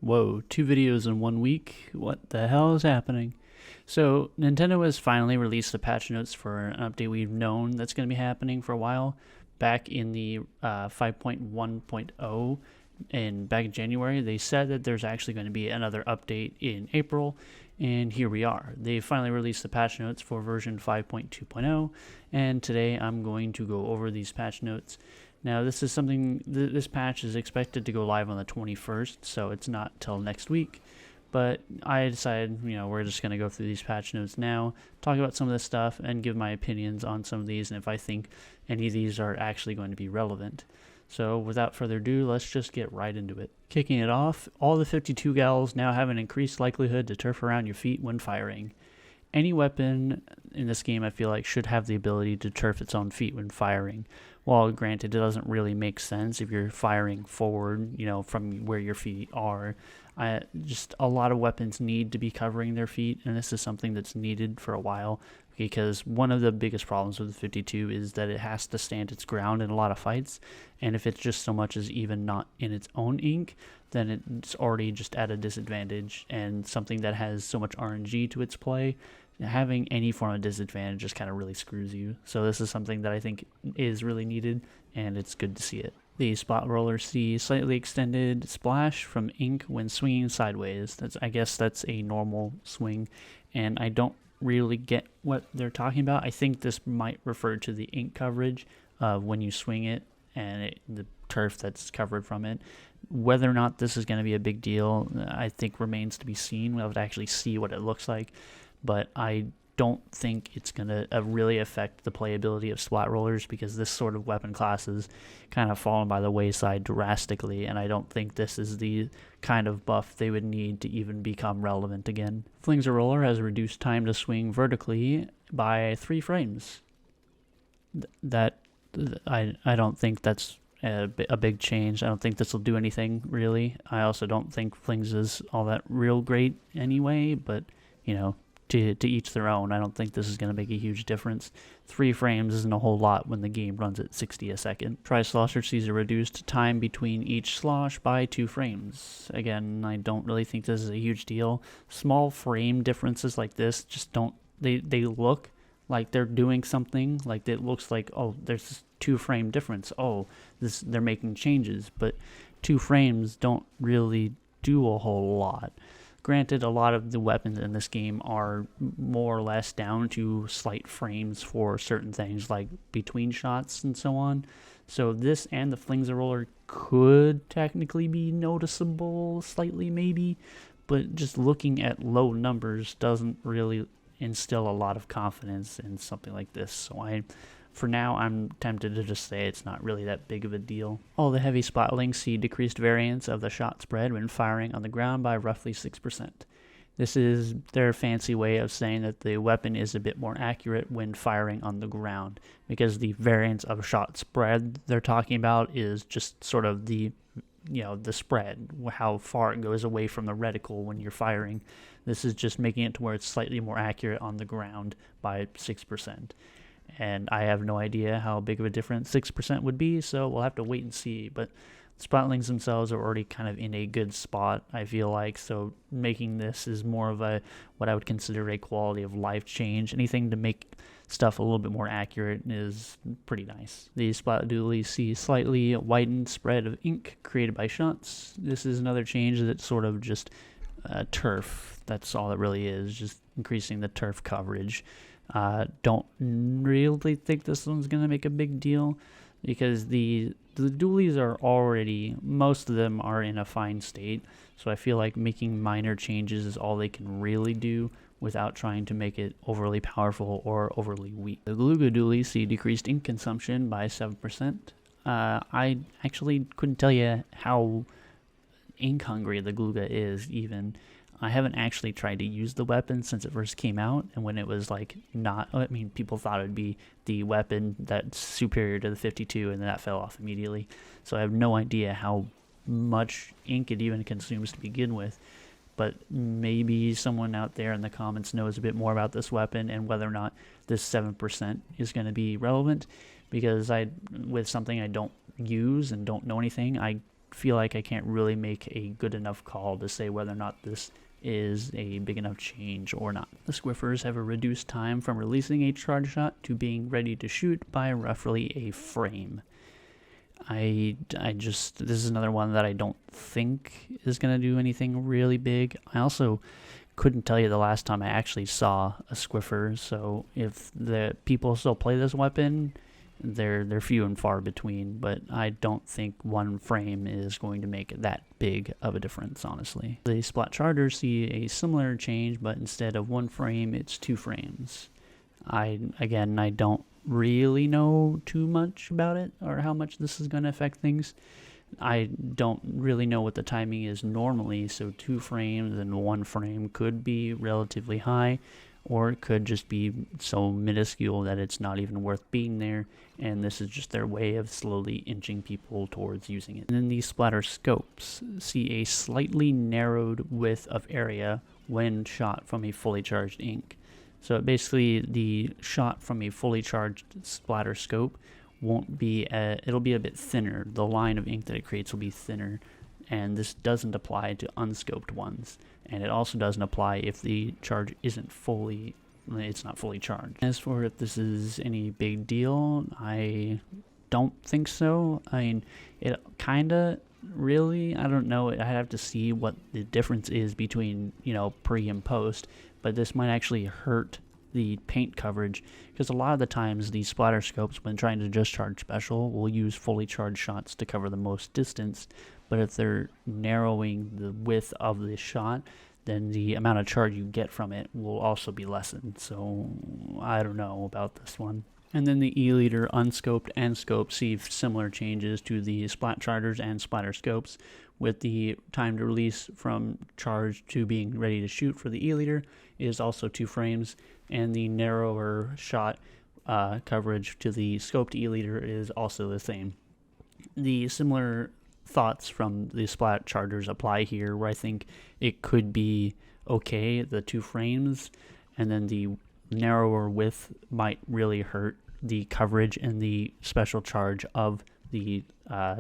Whoa, 2 videos in 1 week? What the hell is happening? So, Nintendo has finally released the patch notes for an update we've known that's going to be happening for a while. Back in the 5.1.0 and back in January, they said that there's actually going to be another update in April, and here we are. They finally released the patch notes for version 5.2.0, and today I'm going to go over these patch notes. Now, this is something, this patch is expected to go live on the 21st, so it's not till next week. But I decided, we're just going to go through these patch notes now, talk about some of this stuff, and give my opinions on some of these, and if I think any of these are actually going to be relevant. So without further ado, let's just get right into it. Kicking it off, all the 52 gals now have an increased likelihood to turf around your feet when firing. Any weapon in this game, I feel like, should have the ability to turf its own feet when firing. While granted, it doesn't really make sense if you're firing forward, from where your feet are. Just a lot of weapons need to be covering their feet, and this is something that's needed for a while, because one of the biggest problems with the 52 is that it has to stand its ground in a lot of fights, and if it's just so much as even not in its own ink, then it's already just at a disadvantage, and something that has so much RNG to its play, having any form of disadvantage just kind of really screws you. So this is something that I think is really needed, and it's good to see it. The spot rollers see slightly extended splash from ink when swinging sideways. I guess that's a normal swing, and I don't really get what they're talking about. I think this might refer to the ink coverage when you swing it and the turf that's covered from it. Whether or not this is going to be a big deal, I think remains to be seen. We'll have to actually see what it looks like, but I don't think it's going to really affect the playability of splat rollers, because this sort of weapon class has kind of fallen by the wayside drastically, and I don't think this is the kind of buff they would need to even become relevant again. Flinger roller has reduced time to swing vertically by 3 frames. I don't think that's a big change. I don't think this will do anything, really. I also don't think Flings is all that real great anyway, but, to each their own. I don't think this is going to make a huge difference. 3 frames isn't a whole lot when the game runs at 60 a second. Tri-slosher sees a reduced time between each slosh by 2 frames. Again, I don't really think this is a huge deal. Small frame differences like this just don't, they look like they're doing something. Like it looks like, oh, there's this 2 frame difference. Oh, they're making changes, but 2 frames don't really do a whole lot. Granted, a lot of the weapons in this game are more or less down to slight frames for certain things, like between shots and so on. So this and the Flinger roller could technically be noticeable slightly, maybe, but just looking at low numbers doesn't really instill a lot of confidence in something like this. So for now, I'm tempted to just say it's not really that big of a deal. All the heavy spotlings see decreased variance of the shot spread when firing on the ground by roughly 6%. This is their fancy way of saying that the weapon is a bit more accurate when firing on the ground, because the variance of shot spread they're talking about is just sort of the spread, how far it goes away from the reticle when you're firing. This is just making it to where it's slightly more accurate on the ground by 6%. And I have no idea how big of a difference 6% would be, so we'll have to wait and see. But spotlings themselves are already kind of in a good spot, I feel like, so making this is more of what I would consider a quality of life change. Anything to make stuff a little bit more accurate is pretty nice. The spot dualies see slightly widened spread of ink created by shots. This is another change that's sort of just turf. That's all it really is, just increasing the turf coverage. Don't really think this one's going to make a big deal, because the dualies are already, most of them are in a fine state, so I feel like making minor changes is all they can really do without trying to make it overly powerful or overly weak. The Galuga dualies see decreased ink consumption by 7%. I actually couldn't tell you how ink hungry the Galuga is even. I haven't actually tried to use the weapon since it first came out, and when it was people thought it would be the weapon that's superior to the 52, and then that fell off immediately. So I have no idea how much ink it even consumes to begin with, but maybe someone out there in the comments knows a bit more about this weapon and whether or not this 7% is going to be relevant, because with something I don't use and don't know anything, I feel like I can't really make a good enough call to say whether or not this is a big enough change or not. The Squiffers have a reduced time from releasing a charge shot to being ready to shoot by roughly a frame. This is another one that I don't think is going to do anything really big. I also couldn't tell you the last time I actually saw a Squiffer, so if the people still play this weapon, they're few and far between, but I don't think one frame is going to make that big of a difference, honestly. The Splat Chargers see a similar change, but instead of one frame, it's 2 frames. I don't really know too much about it or how much this is going to affect things. I don't really know what the timing is normally, so 2 frames and 1 frame could be relatively high, or it could just be so minuscule that it's not even worth being there, and this is just their way of slowly inching people towards using it. And then these splatter scopes see a slightly narrowed width of area when shot from a fully charged ink. So basically, the shot from a fully charged splatter scope won't be, it'll be a bit thinner. The line of ink that it creates will be thinner, and this doesn't apply to unscoped ones. And it also doesn't apply if the charge it's not fully charged. As for if this is any big deal, I don't think so. I mean, it kinda really, I don't know, I'd have to see what the difference is between, pre and post, but this might actually hurt the paint coverage, because a lot of the times these splatter scopes, when trying to just charge special, will use fully charged shots to cover the most distance, but if they're narrowing the width of the shot, then the amount of charge you get from it will also be lessened. So I don't know about this one. And then the E-liter unscoped and scoped see similar changes to the Splat Chargers and Splatter Scopes, with the time to release from charge to being ready to shoot for the E-liter is also 2 frames, and the narrower shot coverage to the scoped E-liter is also the same. The similar thoughts from the Splat Chargers apply here, where I think it could be okay, the 2 frames, and then the narrower width might really hurt the coverage and the special charge of the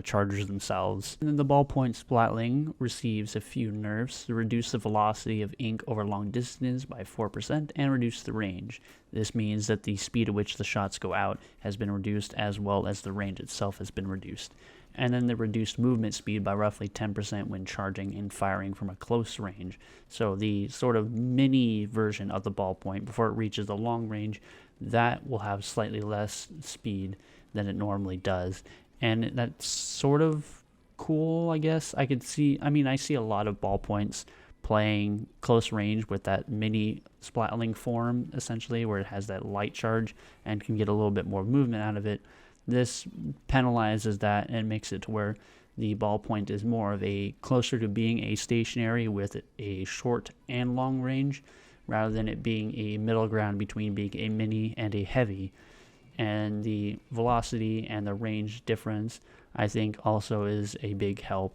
chargers themselves. And then the ballpoint Splatling receives a few nerfs to reduce the velocity of ink over long distance by 4% and reduce the range. This means that the speed at which the shots go out has been reduced, as well as the range itself has been reduced. And then the reduced movement speed by roughly 10% when charging and firing from a close range. So the sort of mini version of the ballpoint, before it reaches the long range, that will have slightly less speed than it normally does. And that's sort of cool, I guess. I see a lot of ballpoints playing close range with that mini Splatling form, essentially, where it has that light charge and can get a little bit more movement out of it. This penalizes that and makes it to where the ballpoint is more of a closer to being a stationary with a short and long range, rather than it being a middle ground between being a mini and a heavy. And the velocity and the range difference, I think, also is a big help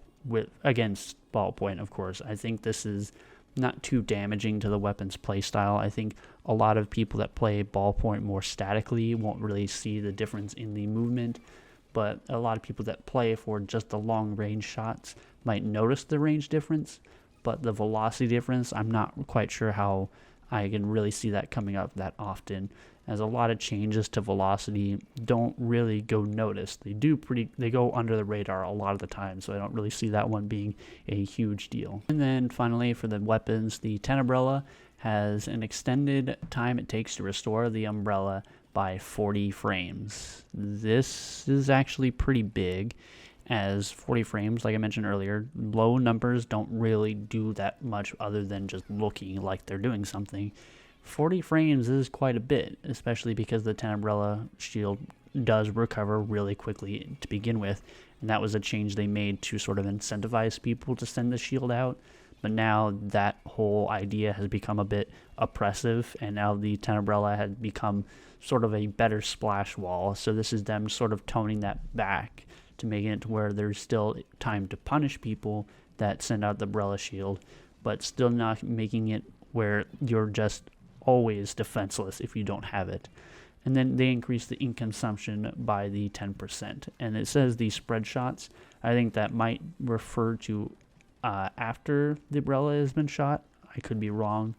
against ballpoint, of course. I think this is not too damaging to the weapon's playstyle. I think a lot of people that play ballpoint more statically won't really see the difference in the movement, but a lot of people that play for just the long range shots might notice the range difference, but the velocity difference, I'm not quite sure how I can really see that coming up that often, as a lot of changes to velocity don't really go noticed. They go under the radar a lot of the time, so I don't really see that one being a huge deal. And then finally, for the weapons, the Tenebrella has an extended time it takes to restore the umbrella by 40 frames. This is actually pretty big, as 40 frames, like I mentioned earlier, low numbers don't really do that much other than just looking like they're doing something. 40 frames is quite a bit, especially because the Tenebrella shield does recover really quickly to begin with, and that was a change they made to sort of incentivize people to send the shield out. But now that whole idea has become a bit oppressive, and now the Tenebrella has become sort of a better splash wall, so this is them sort of toning that back to making it to where there's still time to punish people that send out the umbrella shield, but still not making it where you're just always defenseless if you don't have it. and then they increased the ink consumption by the 10%. And it says the spread shots. I think that might refer to after the umbrella has been shot. I could be wrong,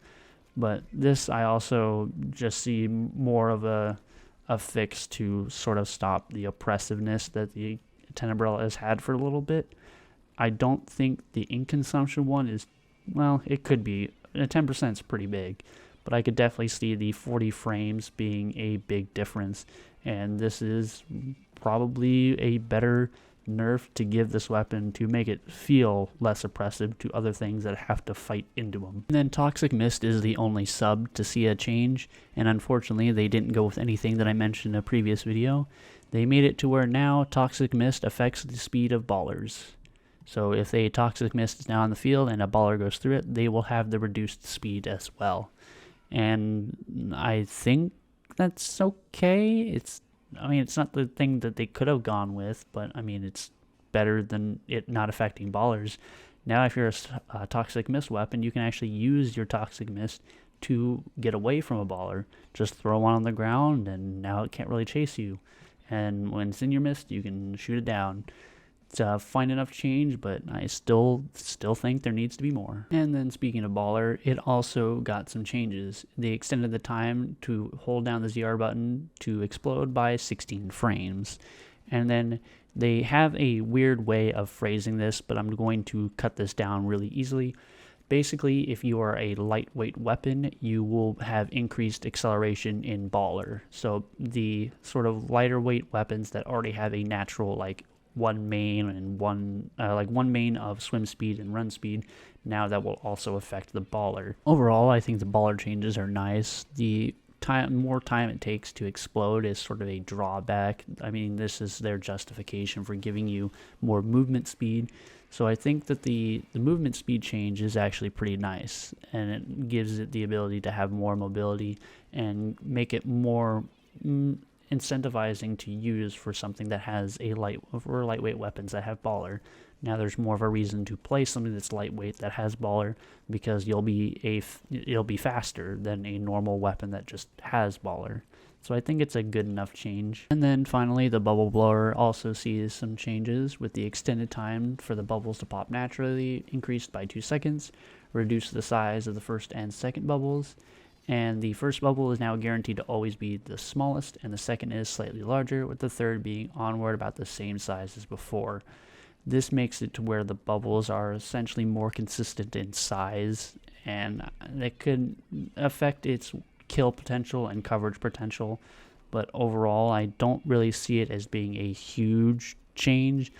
but this I also just see more of a fix to sort of stop the oppressiveness that the 10 umbrella has had for a little bit. I don't think the ink consumption one is, well, it could be. 10% is pretty big, but I could definitely see the 40 frames being a big difference, and this is probably a better nerf to give this weapon to make it feel less oppressive to other things that have to fight into them. And then Toxic Mist is the only sub to see a change, and unfortunately they didn't go with anything that I mentioned in a previous video. They made it to where now Toxic Mist affects the speed of ballers. So if a Toxic Mist is now on the field and a baller goes through it, they will have the reduced speed as well. And I think that's okay. It's not the thing that they could have gone with, but I mean, it's better than it not affecting ballers. Now, if you're a Toxic Mist weapon, you can actually use your Toxic Mist to get away from a baller. Just throw one on the ground, and now it can't really chase you. And when it's in your mist, you can shoot it down. It's a fine enough change, but I still think there needs to be more. And then speaking of baller, it also got some changes. They extended the time to hold down the ZR button to explode by 16 frames. And then they have a weird way of phrasing this, but I'm going to cut this down really easily. Basically, if you are a lightweight weapon, you will have increased acceleration in baller. So the sort of lighter weight weapons that already have a natural one main and one main of swim speed and run speed, now that will also affect the baller. Overall, I think the baller changes are nice. The more time it takes to explode is sort of a drawback. I mean, this is their justification for giving you more movement speed. So I think that the movement speed change is actually pretty nice, and it gives it the ability to have more mobility and make it more incentivizing to use for something that has for lightweight weapons that have baller. Now there's more of a reason to play something that's lightweight that has baller, because it'll be faster than a normal weapon that just has baller. So I think it's a good enough change. And then finally, the bubble blower also sees some changes, with the extended time for the bubbles to pop naturally increased by 2 seconds, reduced the size of the first and second bubbles, and the first bubble is now guaranteed to always be the smallest, and the second is slightly larger, with the third being onward about the same size as before. This makes it to where the bubbles are essentially more consistent in size, and that could affect its kill potential and coverage potential, but overall I don't really see it as being a huge change.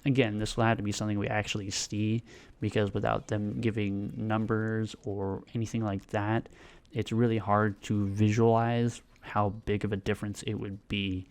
Again, this will have to be something we actually see, because without them giving numbers or anything like that, it's really hard to visualize how big of a difference it would be.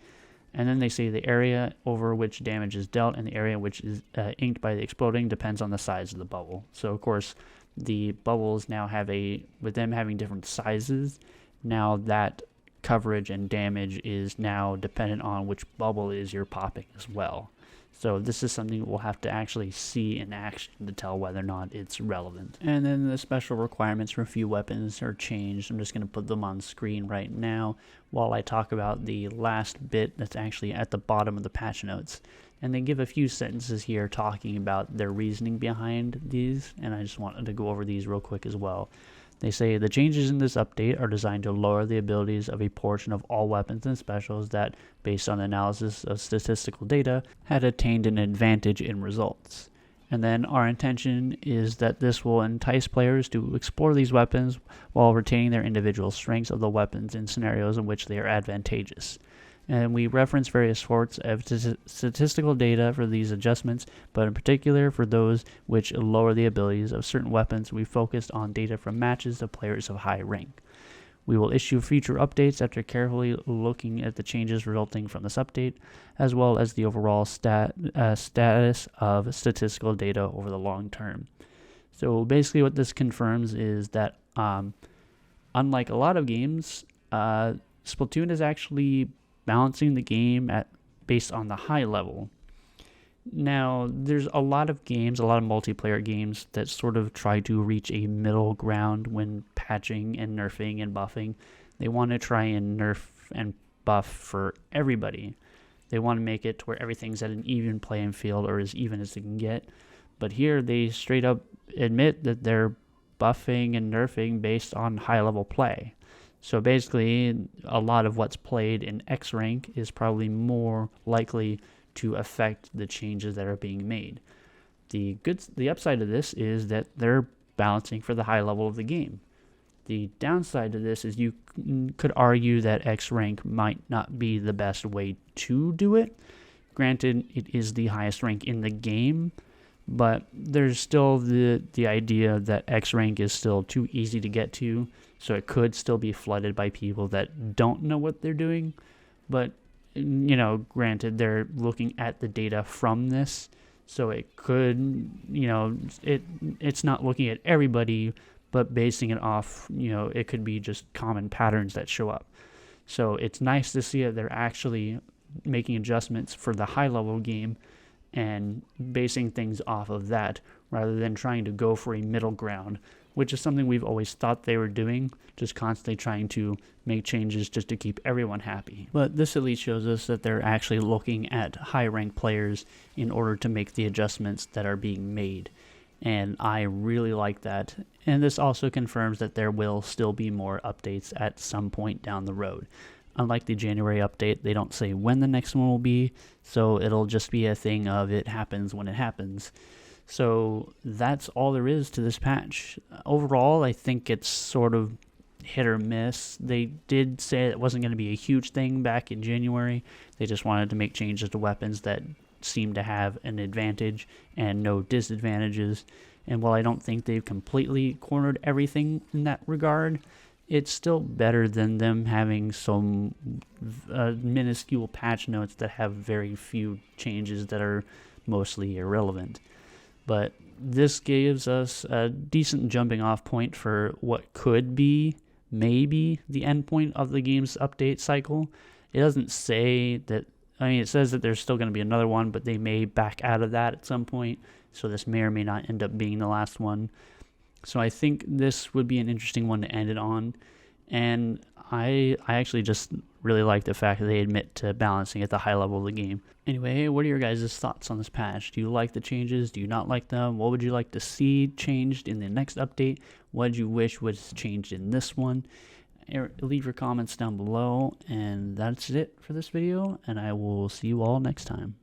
And then they say the area over which damage is dealt and the area which is inked by the exploding depends on the size of the bubble. So of course the bubbles now have with them having different sizes, now that coverage and damage is now dependent on which bubble is you're popping as well. So this is something we'll have to actually see in action to tell whether or not it's relevant. And then the special requirements for a few weapons are changed. I'm just going to put them on screen right now while I talk about the last bit that's actually at the bottom of the patch notes. And they give a few sentences here talking about their reasoning behind these, and I just wanted to go over these real quick as well. They say the changes in this update are designed to lower the abilities of a portion of all weapons and specials that, based on analysis of statistical data, had attained an advantage in results. And then our intention is that this will entice players to explore these weapons while retaining their individual strengths of the weapons in scenarios in which they are advantageous. And we reference various sorts of statistical data for these adjustments, but in particular for those which lower the abilities of certain weapons, we focused on data from matches of players of high rank. We will issue future updates after carefully looking at the changes resulting from this update, as well as the overall status of statistical data over the long term. So basically what this confirms is that unlike a lot of games, Splatoon is actually balancing the game based on the high level. Now, there's a lot of games, a lot of multiplayer games that sort of try to reach a middle ground when patching and nerfing and buffing. They want to try and nerf and buff for everybody. They want to make it to where everything's at an even playing field, or as even as they can get. But here they straight up admit that they're buffing and nerfing based on high level play. So basically, a lot of what's played in X rank is probably more likely to affect the changes that are being made. The upside of this is that they're balancing for the high level of the game. The downside to this is you could argue that X rank might not be the best way to do it. Granted, it is the highest rank in the game, but there's still the idea that X rank is still too easy to get to, so it could still be flooded by people that don't know what they're doing. But, you know, granted, they're looking at the data from this, so it could, you know, it's not looking at everybody, but basing it off, you know, it could be just common patterns that show up. So it's nice to see that they're actually making adjustments for the high level game and basing things off of that rather than trying to go for a middle ground, which is something we've always thought they were doing, just constantly trying to make changes just to keep everyone happy. But this at least shows us that they're actually looking at high ranked players in order to make the adjustments that are being made. And I really like that. And this also confirms that there will still be more updates at some point down the road. Unlike the January update, they don't say when the next one will be, so it'll just be a thing of it happens when it happens. So that's all there is to this patch. Overall, I think it's sort of hit or miss. They did say it wasn't going to be a huge thing back in January. They just wanted to make changes to weapons that seem to have an advantage and no disadvantages. And while I don't think they've completely cornered everything in that regard, it's still better than them having some minuscule patch notes that have very few changes that are mostly irrelevant. But this gives us a decent jumping off point for what could be maybe the endpoint of the game's update cycle. It doesn't say that, I mean, it says that there's still going to be another one, but they may back out of that at some point. So this may or may not end up being the last one. So I think this would be an interesting one to end it on. And I actually just really like the fact that they admit to balancing at the high level of the game. Anyway, what are your guys' thoughts on this patch? Do you like the changes? Do you not like them? What would you like to see changed in the next update? What did you wish was changed in this one? Leave your comments down below. And that's it for this video. And I will see you all next time.